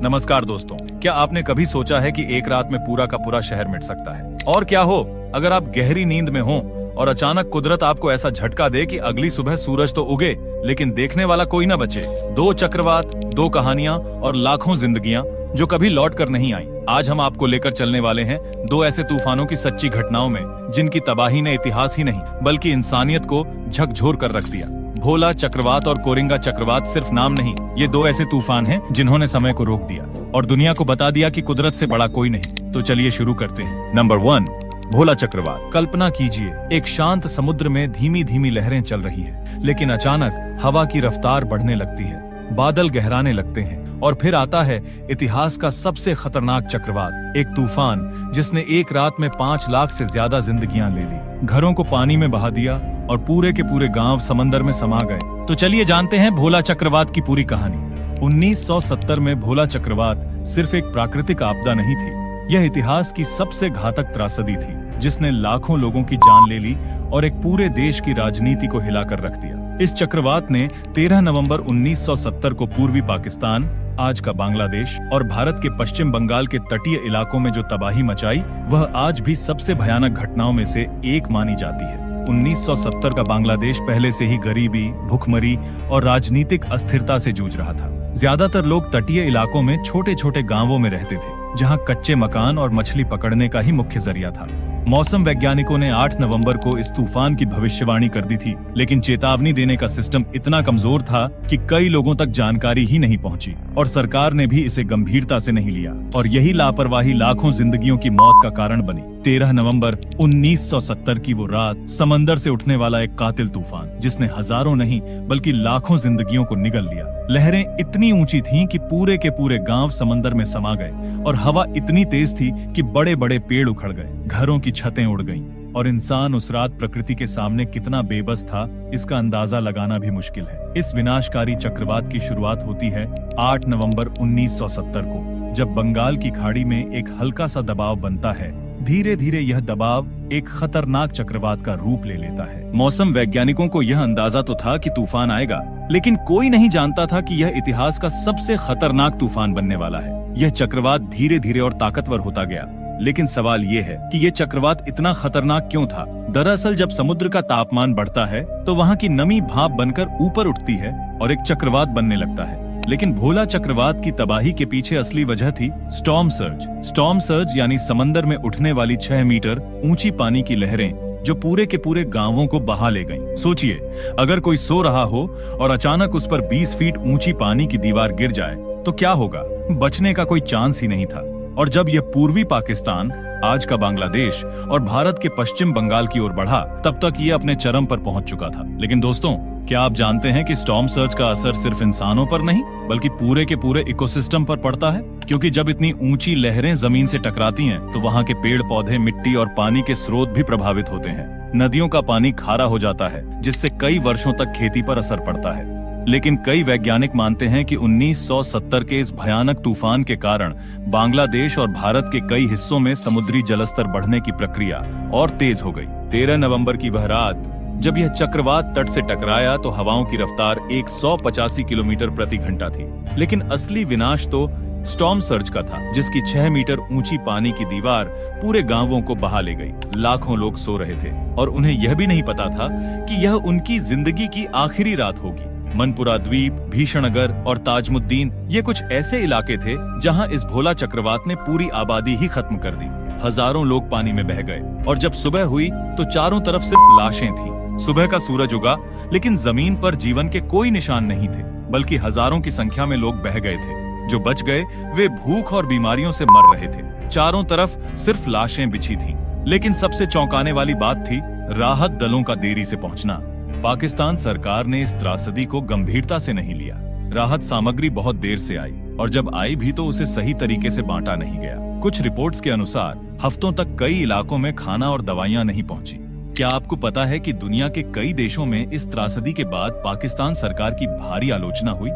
नमस्कार दोस्तों, क्या आपने कभी सोचा है कि एक रात में पूरा का पूरा शहर मिट सकता है? और क्या हो अगर आप गहरी नींद में हो और अचानक कुदरत आपको ऐसा झटका दे कि अगली सुबह सूरज तो उगे लेकिन देखने वाला कोई न बचे। 2 चक्रवात, 2 कहानियां और लाखों जिंदगियां जो कभी लौट कर नहीं आई। आज हम आपको लेकर चलने वाले हैं 2 ऐसे तूफानों की सच्ची घटनाओं में जिनकी तबाही ने इतिहास ही नहीं बल्कि इंसानियत को झकझोर कर रख दिया। भोला चक्रवात और कोरिंगा चक्रवात सिर्फ नाम नहीं, ये 2 ऐसे तूफान हैं जिन्होंने समय को रोक दिया और दुनिया को बता दिया कि कुदरत से बड़ा कोई नहीं। तो चलिए शुरू करते हैं। नंबर 1, भोला चक्रवात। कल्पना कीजिए, एक शांत समुद्र में धीमी धीमी लहरें चल रही है, लेकिन अचानक हवा की रफ्तार बढ़ने लगती है, बादल गहराने लगते हैं और फिर आता है इतिहास का सबसे खतरनाक चक्रवात, एक तूफान जिसने एक रात में 5 लाख से ज्यादा जिंदगियां ले ली, घरों को पानी में बहा दिया और पूरे के पूरे गांव समंदर में समा गए। तो चलिए जानते हैं भोला चक्रवात की पूरी कहानी। 1970 में भोला चक्रवात सिर्फ एक प्राकृतिक आपदा नहीं थी, यह इतिहास की सबसे घातक त्रासदी थी जिसने लाखों लोगों की जान ले ली और एक पूरे देश की राजनीति को हिलाकर रख दिया। इस चक्रवात ने 13 नवंबर 1970 को पूर्वी पाकिस्तान, आज का बांग्लादेश और भारत के पश्चिम बंगाल के तटीय इलाकों में जो तबाही मचाई, वह आज भी सबसे भयानक घटनाओं में से एक मानी जाती है। 1970 का बांग्लादेश पहले से ही गरीबी, भुखमरी और राजनीतिक अस्थिरता से जूझ रहा था। ज्यादातर लोग तटीय इलाकों में छोटे छोटे गांवों में रहते थे, जहां कच्चे मकान और मछली पकड़ने का ही मुख्य जरिया था। मौसम वैज्ञानिकों ने 8 नवंबर को इस तूफान की भविष्यवाणी कर दी थी, लेकिन चेतावनी देने का सिस्टम इतना कमजोर था कि कई लोगों तक जानकारी ही नहीं पहुंची और सरकार ने भी इसे गंभीरता से नहीं लिया और यही लापरवाही लाखों जिंदगियों की मौत का कारण बनी। 13 नवंबर 1970 की वो रात, समंदर से उठने वाला एक कातिल तूफान जिसने हजारों नहीं बल्कि लाखों जिंदगियों को निगल लिया। लहरें इतनी ऊंची थीं कि पूरे के पूरे गांव समंदर में समा गए और हवा इतनी तेज थी कि बड़े बड़े पेड़ उखड़ गए, घरों की छतें उड़ गईं और इंसान उस रात प्रकृति के सामने कितना बेबस था, इसका अंदाजा लगाना भी मुश्किल है। इस विनाशकारी चक्रवात की शुरुआत होती है 8 नवंबर 1970 को, जब बंगाल की खाड़ी में एक हल्का सा दबाव बनता है। धीरे धीरे यह दबाव एक खतरनाक चक्रवात का रूप ले लेता है। मौसम वैज्ञानिकों को यह अंदाजा तो था कि तूफान आएगा, लेकिन कोई नहीं जानता था कि यह इतिहास का सबसे खतरनाक तूफान बनने वाला है। यह चक्रवात धीरे धीरे और ताकतवर होता गया, लेकिन सवाल ये है कि यह चक्रवात इतना खतरनाक क्यों था? दरअसल जब समुद्र का तापमान बढ़ता है तो वहाँ की नमी भाप बनकर ऊपर उठती है और एक चक्रवात बनने लगता है। लेकिन भोला चक्रवात की तबाही के पीछे असली वजह थी स्टॉर्म सर्ज। स्टॉर्म सर्ज यानी समंदर में उठने वाली 6 मीटर ऊंची पानी की लहरें जो पूरे के पूरे गांवों को बहा ले गईं। सोचिए, अगर कोई सो रहा हो और अचानक उस पर 20 फीट ऊंची पानी की दीवार गिर जाए तो क्या होगा? बचने का कोई चांस ही नहीं था। और जब यह पूर्वी पाकिस्तान, आज का बांग्लादेश और भारत के पश्चिम बंगाल की ओर बढ़ा, तब तक ये अपने चरम पर पहुंच चुका था। लेकिन दोस्तों, क्या आप जानते हैं कि स्टॉर्म सर्ज का असर सिर्फ इंसानों पर नहीं बल्कि पूरे के पूरे इकोसिस्टम पर पड़ता है? क्योंकि जब इतनी ऊंची लहरें जमीन से टकराती हैं, तो वहाँ के पेड़ पौधे, मिट्टी और पानी के स्रोत भी प्रभावित होते हैं। नदियों का पानी खारा हो जाता है, जिससे कई वर्षों तक खेती पर असर पड़ता है। लेकिन कई वैज्ञानिक मानते हैं कि 1970 के इस भयानक तूफान के कारण बांग्लादेश और भारत के कई हिस्सों में समुद्री जलस्तर बढ़ने की प्रक्रिया और तेज हो गई। 13 नवंबर की वह रात जब यह चक्रवात तट से टकराया तो हवाओं की रफ्तार 185 किलोमीटर प्रति घंटा थी। लेकिन असली विनाश तो स्टॉर्म सर्ज का था, जिसकी 6 मीटर ऊंची पानी की दीवार पूरे गांवों को बहा ले गई। लाखों लोग सो रहे थे और उन्हें यह भी नहीं पता था कि यह उनकी जिंदगी की आखिरी रात होगी। मनपुरा द्वीप, भीषणनगर और ताजमुद्दीन ये कुछ ऐसे इलाके थे जहां इस भोला चक्रवात ने पूरी आबादी ही खत्म कर दी। हजारों लोग पानी में बह गए और जब सुबह हुई तो चारों तरफ सिर्फ लाशें थीं। सुबह का सूरज उगा, लेकिन जमीन पर जीवन के कोई निशान नहीं थे, बल्कि हजारों की संख्या में लोग बह गए थे। जो बच गए वे भूख और बीमारियों से मर रहे थे। चारों तरफ सिर्फ लाशें बिछी थीं। लेकिन सबसे चौंकाने वाली बात थी राहत दलों का देरी से पहुंचना। पाकिस्तान सरकार ने इस त्रासदी को गंभीरता से नहीं लिया। राहत सामग्री बहुत देर से आई और जब आई भी तो उसे सही तरीके से बांटा नहीं गया। कुछ रिपोर्ट्स के अनुसार हफ्तों तक कई इलाकों में खाना और दवाइयां नहीं पहुंची। क्या आपको पता है कि दुनिया के कई देशों में इस त्रासदी के बाद पाकिस्तान सरकार की भारी आलोचना हुई?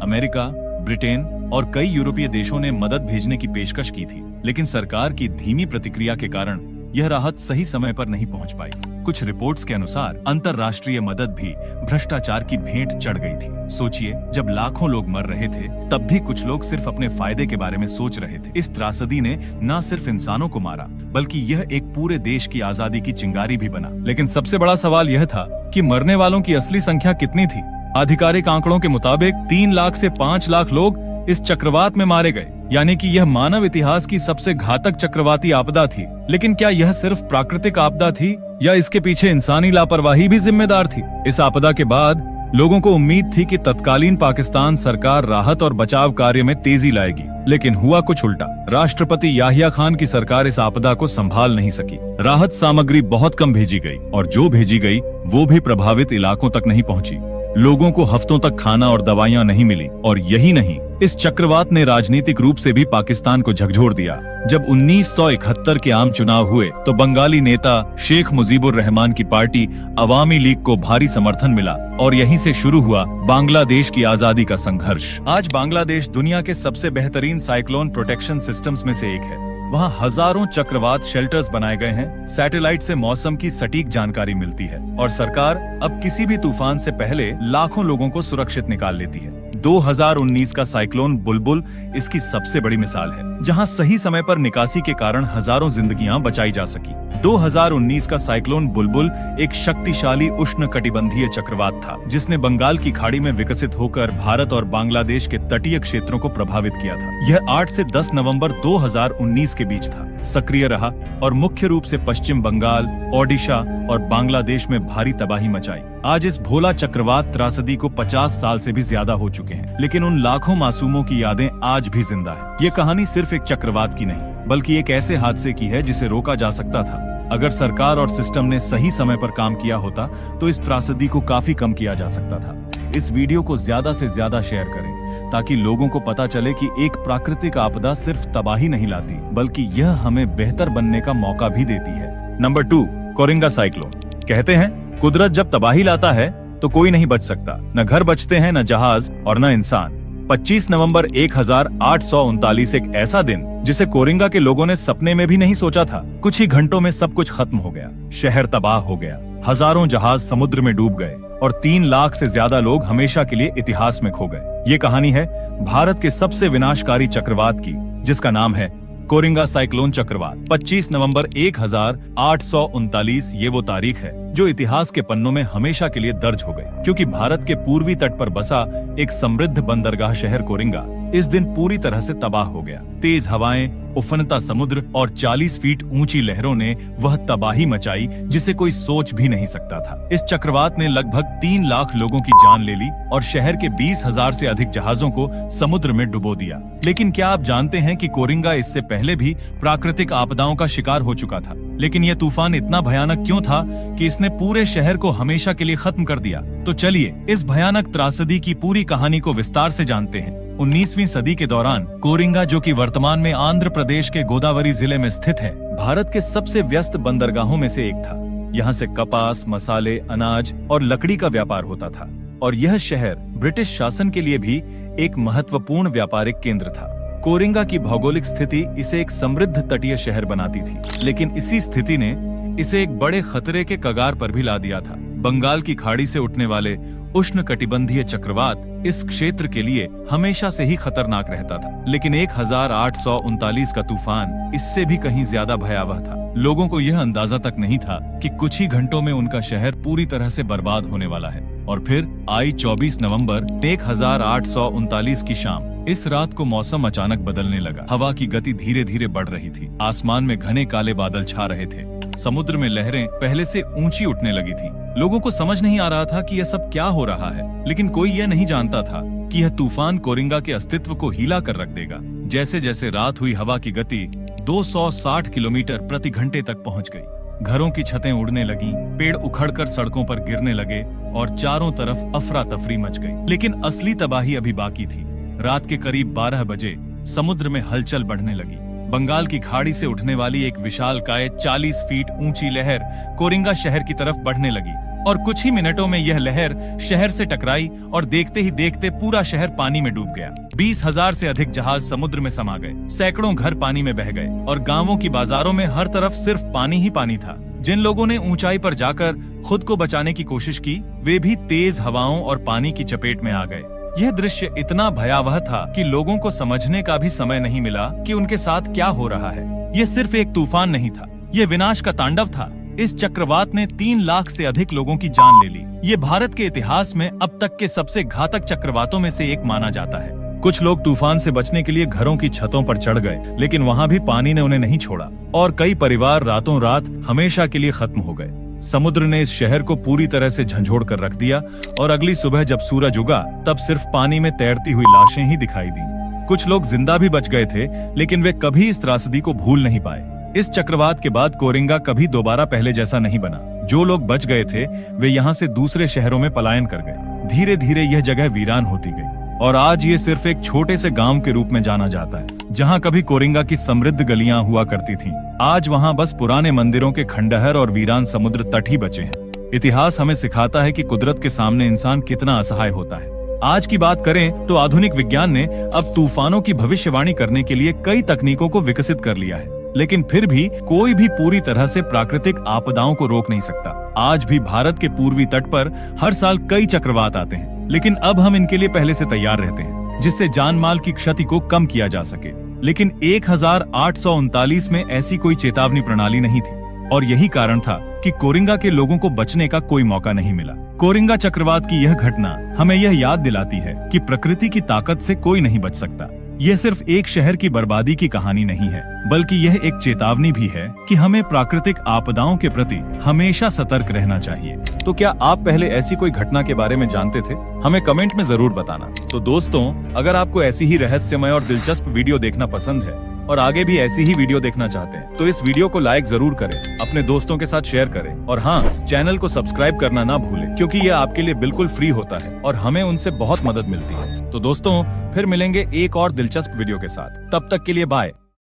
अमेरिका, ब्रिटेन और कई यूरोपीय देशों ने मदद भेजने की पेशकश की थी, लेकिन सरकार की धीमी प्रतिक्रिया के कारण यह राहत सही समय पर नहीं पहुंच पाई। कुछ रिपोर्ट्स के अनुसार अंतर्राष्ट्रीय मदद भी भ्रष्टाचार की भेंट चढ़ गई थी। सोचिए, जब लाखों लोग मर रहे थे तब भी कुछ लोग सिर्फ अपने फायदे के बारे में सोच रहे थे। इस त्रासदी ने न सिर्फ इंसानों को मारा, बल्कि यह एक पूरे देश की आजादी की चिंगारी भी बना। लेकिन सबसे बड़ा सवाल यह था कि मरने वालों की असली संख्या कितनी थी। आधिकारिक आंकड़ों के मुताबिक 3 लाख से 5 लाख लोग इस चक्रवात में मारे गए, यानी कि यह मानव इतिहास की सबसे घातक चक्रवाती आपदा थी। लेकिन क्या यह सिर्फ प्राकृतिक आपदा थी या इसके पीछे इंसानी लापरवाही भी जिम्मेदार थी? इस आपदा के बाद लोगों को उम्मीद थी कि तत्कालीन पाकिस्तान सरकार राहत और बचाव कार्य में तेजी लाएगी, लेकिन हुआ कुछ उल्टा। राष्ट्रपति याहिया खान की सरकार इस आपदा को संभाल नहीं सकी। राहत सामग्री बहुत कम भेजी गई और जो भेजी गई वो भी प्रभावित इलाकों तक नहीं पहुंची। लोगों को हफ्तों तक खाना और दवाइयां नहीं मिली। और यही नहीं, इस चक्रवात ने राजनीतिक रूप से भी पाकिस्तान को झकझोर दिया। जब 1971 के आम चुनाव हुए तो बंगाली नेता शेख मुजीबुर रहमान की पार्टी अवामी लीग को भारी समर्थन मिला और यहीं से शुरू हुआ बांग्लादेश की आजादी का संघर्ष। आज बांग्लादेश दुनिया के सबसे बेहतरीन साइक्लोन प्रोटेक्शन सिस्टम्स में से एक है। वहाँ हजारों चक्रवात शेल्टर्स बनाए गए हैं। सैटेलाइट से मौसम की सटीक जानकारी मिलती है और सरकार अब किसी भी तूफान से पहले लाखों लोगों को सुरक्षित निकाल लेती है। 2019 का साइक्लोन बुलबुल इसकी सबसे बड़ी मिसाल है, जहां सही समय पर निकासी के कारण हजारों जिंदगियां बचाई जा सकी। 2019 का साइक्लोन बुलबुल एक शक्तिशाली उष्णकटिबंधीय चक्रवात था, जिसने बंगाल की खाड़ी में विकसित होकर भारत और बांग्लादेश के तटीय क्षेत्रों को प्रभावित किया था। यह 8 से 10 नवंबर 2019 के बीच था, सक्रिय रहा और मुख्य रूप से पश्चिम बंगाल, ओडिशा और बांग्लादेश में भारी तबाही मचाई। आज इस भोला चक्रवात त्रासदी को 50 साल से भी ज्यादा हो चुके हैं, लेकिन उन लाखों मासूमों की यादें आज भी जिंदा है। ये कहानी सिर्फ एक चक्रवात की नहीं, बल्कि एक ऐसे हादसे की है जिसे रोका जा सकता था। अगर सरकार और सिस्टम ने सही समय पर काम किया होता तो इस त्रासदी को काफी कम किया जा सकता था। इस वीडियो को ज्यादा से ज्यादा शेयर करें ताकि लोगों को पता चले कि एक प्राकृतिक आपदा सिर्फ तबाही नहीं लाती, बल्कि यह हमें बेहतर बनने का मौका भी देती है। Number 2, Coringa cyclone. कहते हैं कुदरत जब तबाही लाता है तो कोई नहीं बच सकता। न घर बचते हैं, न जहाज और न इंसान। 25 नवंबर 1839 एक ऐसा दिन जिसे कोरिंगा के लोगों ने सपने में भी नहीं सोचा था। कुछ ही घंटों में सब कुछ खत्म हो गया। शहर तबाह हो गया, हजारों जहाज समुद्र में डूब गए और 3 लाख से ज्यादा लोग हमेशा के लिए इतिहास में खो गए। ये कहानी है भारत के सबसे विनाशकारी चक्रवात की, जिसका नाम है कोरिंगा साइक्लोन चक्रवात। 25 नवंबर 1839 ये वो तारीख है जो इतिहास के पन्नों में हमेशा के लिए दर्ज हो गई, क्योंकि भारत के पूर्वी तट पर बसा एक समृद्ध बंदरगाह शहर कोरिंगा इस दिन पूरी तरह से तबाह हो गया। तेज हवाएं, उफनता समुद्र और 40 फीट ऊंची लहरों ने वह तबाही मचाई जिसे कोई सोच भी नहीं सकता था। इस चक्रवात ने लगभग 3 लाख लोगों की जान ले ली और शहर के 20,000 से अधिक जहाजों को समुद्र में डुबो दिया। लेकिन क्या आप जानते हैं कि कोरिंगा इससे पहले भी प्राकृतिक आपदाओं का शिकार हो चुका था? लेकिन यह तूफान इतना भयानक क्यों था कि इसने पूरे शहर को हमेशा के लिए खत्म कर दिया? तो चलिए इस भयानक त्रासदी की पूरी कहानी को विस्तार से जानते हैं। 19वीं सदी के दौरान कोरिंगा, जो कि वर्तमान में आंध्र प्रदेश के गोदावरी जिले में स्थित है, भारत के सबसे व्यस्त बंदरगाहों में से एक था। यहाँ से कपास, मसाले, अनाज और लकड़ी का व्यापार होता था और यह शहर ब्रिटिश शासन के लिए भी एक महत्वपूर्ण व्यापारिक केंद्र था। कोरिंगा की भौगोलिक स्थिति इसे एक समृद्ध तटीय शहर बनाती थी, लेकिन इसी स्थिति ने इसे एक बड़े खतरे के कगार पर भी ला दिया था। बंगाल की खाड़ी से उठने वाले उष्णकटिबंधीय चक्रवात इस क्षेत्र के लिए हमेशा से ही खतरनाक रहता था, लेकिन 1839 का तूफान इससे भी कहीं ज्यादा भयावह था। लोगों को यह अंदाजा तक नहीं था कि कुछ ही घंटों में उनका शहर पूरी तरह से बर्बाद होने वाला है। और फिर आई 24 नवंबर 1839 की शाम। इस रात को मौसम अचानक बदलने लगा। हवा की गति धीरे धीरे बढ़ रही थी। आसमान में घने काले बादल छा रहे थे। समुद्र में लहरें पहले से ऊंची उठने लगी थीं। लोगों को समझ नहीं आ रहा था कि यह सब क्या हो रहा है, लेकिन कोई यह नहीं जानता था कि यह तूफान कोरिंगा के अस्तित्व को हिला कर रख देगा। जैसे जैसे रात हुई, हवा की गति 260 किलोमीटर प्रति घंटे तक पहुंच गई। घरों की छतें उड़ने लगीं, पेड़ उखड़कर सड़कों पर गिरने लगे और चारों तरफ अफरा तफरी मच गई। लेकिन असली तबाही अभी बाकी थी। रात के करीब 12 बजे समुद्र में हलचल बढ़ने लगी। बंगाल की खाड़ी से उठने वाली एक विशालकाय 40 फीट ऊंची लहर कोरिंगा शहर की तरफ बढ़ने लगी। और कुछ ही मिनटों में यह लहर शहर से टकराई और देखते ही देखते पूरा शहर पानी में डूब गया। 20,000 से अधिक जहाज समुद्र में समा गए, सैकड़ों घर पानी में बह गए और गांवों की बाजारों में हर तरफ सिर्फ पानी ही पानी था। जिन लोगों ने ऊंचाई पर जाकर खुद को बचाने की कोशिश की, वे भी तेज हवाओं और पानी की चपेट में आ गए। यह दृश्य इतना भयावह था कि लोगों को समझने का भी समय नहीं मिला कि उनके साथ क्या हो रहा है। यह सिर्फ एक तूफान नहीं था, यह विनाश का तांडव था। इस चक्रवात ने 3 लाख से अधिक लोगों की जान ले ली। ये भारत के इतिहास में अब तक के सबसे घातक चक्रवातों में से एक माना जाता है। कुछ लोग तूफान से बचने के लिए घरों की छतों पर चढ़ गए, लेकिन वहाँ भी पानी ने उन्हें नहीं छोड़ा और कई परिवार रातों रात हमेशा के लिए खत्म हो गए। समुद्र ने इस शहर को पूरी तरह से झंझोड़ कर रख दिया और अगली सुबह जब सूरज उगा तब सिर्फ पानी में तैरती हुई लाशें ही दिखाई दी। कुछ लोग जिंदा भी बच गए थे, लेकिन वे कभी इस त्रासदी को भूल नहीं पाए। इस चक्रवात के बाद कोरिंगा कभी दोबारा पहले जैसा नहीं बना। जो लोग बच गए थे वे यहाँ से दूसरे शहरों में पलायन कर गए। धीरे धीरे यह जगह वीरान होती गई और आज ये सिर्फ एक छोटे से गांव के रूप में जाना जाता है। जहाँ कभी कोरिंगा की समृद्ध गलियां हुआ करती थीं, आज वहाँ बस पुराने मंदिरों के खंडहर और वीरान समुद्र तट ही बचे हैं। इतिहास हमें सिखाता है कि कुदरत के सामने इंसान कितना असहाय होता है। आज की बात करें तो आधुनिक विज्ञान ने अब तूफानों की भविष्यवाणी करने के लिए कई तकनीकों को विकसित कर लिया है, लेकिन फिर भी कोई भी पूरी तरह से प्राकृतिक आपदाओं को रोक नहीं सकता। आज भी भारत के पूर्वी तट पर हर साल कई चक्रवात आते हैं, लेकिन अब हम इनके लिए पहले से तैयार रहते हैं, जिससे जान माल की क्षति को कम किया जा सके। लेकिन 1839 में ऐसी कोई चेतावनी प्रणाली नहीं थी और यही कारण था कि कोरिंगा के लोगों को बचने का कोई मौका नहीं मिला। कोरिंगा चक्रवात की यह घटना हमें यह याद दिलाती है कि प्रकृति की ताकत से कोई नहीं बच सकता। यह सिर्फ एक शहर की बर्बादी की कहानी नहीं है, बल्कि यह एक चेतावनी भी है कि हमें प्राकृतिक आपदाओं के प्रति हमेशा सतर्क रहना चाहिए। तो क्या आप पहले ऐसी कोई घटना के बारे में जानते थे? हमें कमेंट में जरूर बताना। तो दोस्तों, अगर आपको ऐसी ही रहस्यमय और दिलचस्प वीडियो देखना पसंद है और आगे भी ऐसी ही वीडियो देखना चाहते हैं, तो इस वीडियो को लाइक जरूर करें, अपने दोस्तों के साथ शेयर करें और हाँ, चैनल को सब्सक्राइब करना ना भूलें, क्योंकि यह आपके लिए बिल्कुल फ्री होता है और हमें उनसे बहुत मदद मिलती है। तो दोस्तों, फिर मिलेंगे एक और दिलचस्प वीडियो के साथ। तब तक के लिए बाय।